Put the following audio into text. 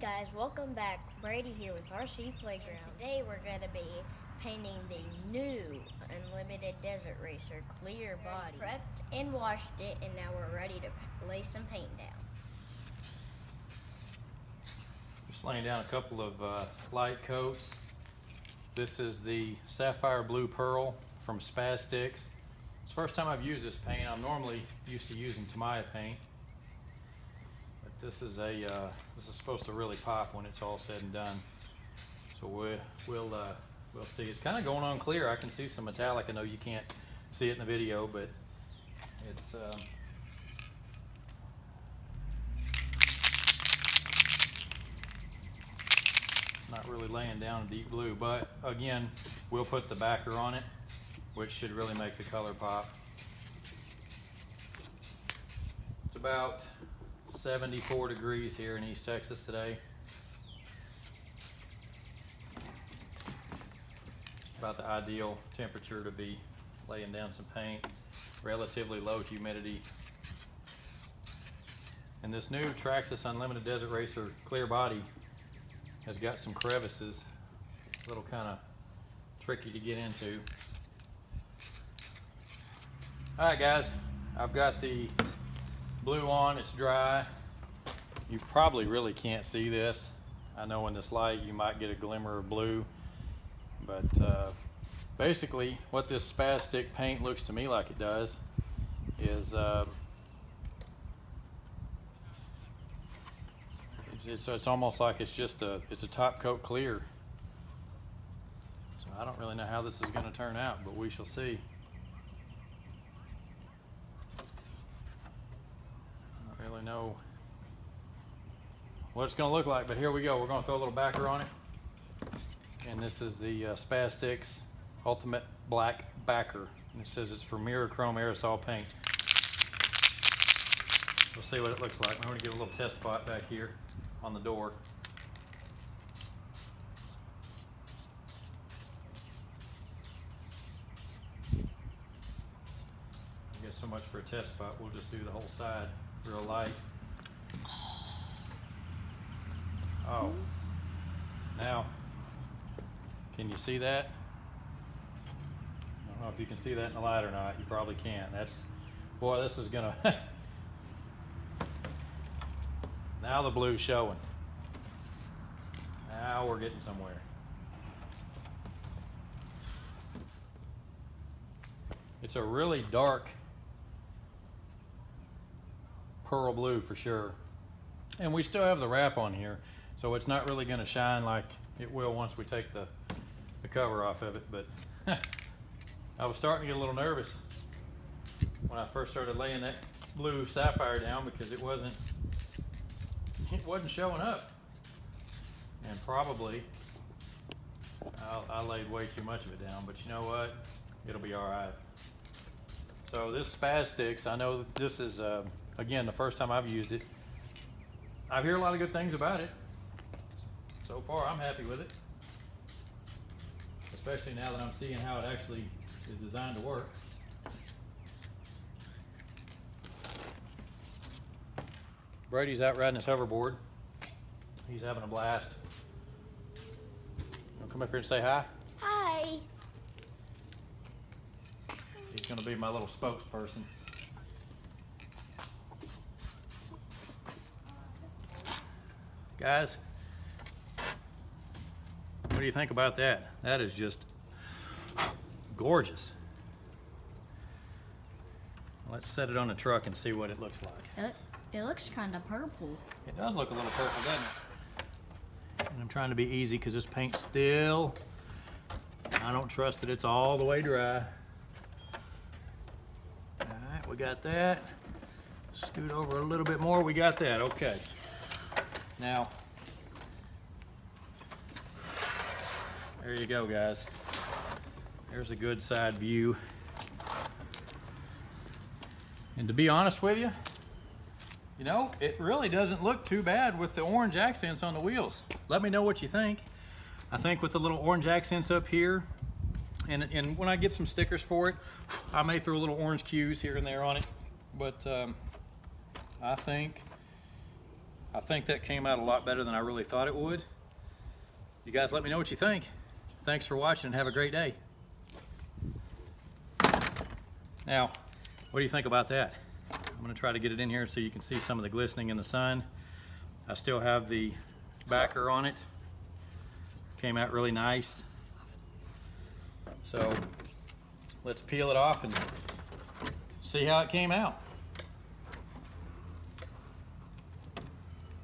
guys, welcome back. Brady here with RC Playground. And today we're going to be painting the new Unlimited Desert Racer clear body. Prepped and washed it, and now we're ready to lay some paint down. Just laying down a couple of light coats. This is the Sapphire Blue Pearl from Traxxas. It's the first time I've used this paint. I'm normally used to using Tamiya paint. This is supposed to really pop when it's all said and done. So we'll see. It's kind of going on clear. I can see some metallic. I know you can't see it in the video, but it's not really laying down a deep blue. But again, we'll put the backer on it, which should really make the color pop. It's about 74 degrees here in East Texas today. About the ideal temperature to be laying down some paint. Relatively low humidity. And this new Traxxas Unlimited Desert Racer clear body has got some crevices, a little kind of tricky to get into. All right, guys, I've got the blue on, it's dry. You probably really can't see this. I know in this light you might get a glimmer of blue, but basically what this spastic paint looks to me like it does is it's almost like it's a top coat clear. So I don't really know how this is going to turn out, but we shall see. Really know what it's going to look like, but here we go. We're going to throw a little backer on it, and this is the Traxxas Ultimate Black Backer, and it says it's for mirror chrome aerosol paint. We'll see what it looks like. I'm going to get a little test spot back here on the door. I guess so much for a test spot. We'll just do the whole side real light. Oh, now, can you see that? I don't know if you can see that in the light or not. You probably can't. Boy, this is gonna, now the blue's showing. Now we're getting somewhere. It's a really dark pearl blue for sure, and we still have the wrap on here, so it's not really going to shine like it will once we take the cover off of it. But I was starting to get a little nervous when I first started laying that blue sapphire down because it wasn't showing up, and probably I laid way too much of it down, but you know what, it'll be all right. So this Traxxas, I know this is again, the first time I've used it. I've heard a lot of good things about it. So far, I'm happy with it. Especially now that I'm seeing how it actually is designed to work. Brady's out riding his hoverboard. He's having a blast. You wanna come up here and say hi? Hi! He's gonna be my little spokesperson. Guys, what do you think about that? That is just gorgeous. Let's set it on the truck and see what it looks like. It looks kind of purple. It does look a little purple, doesn't it? And I'm trying to be easy because this paint still, I don't trust that it's all the way dry. All right, we got that. Scoot over a little bit more, we got that, okay. Now, there you go, guys. There's a good side view. And to be honest with you, you know, it really doesn't look too bad with the orange accents on the wheels. Let me know what you think. I think with the little orange accents up here, and when I get some stickers for it, I may throw little orange cues here and there on it. But I think I think that came out a lot better than I really thought it would. You guys let me know what you think. Thanks for watching and have a great day. Now, what do you think about that? I'm gonna try to get it in here so you can see some of the glistening in the sun. I still have the backer on it. Came out really nice. So let's peel it off and see how it came out.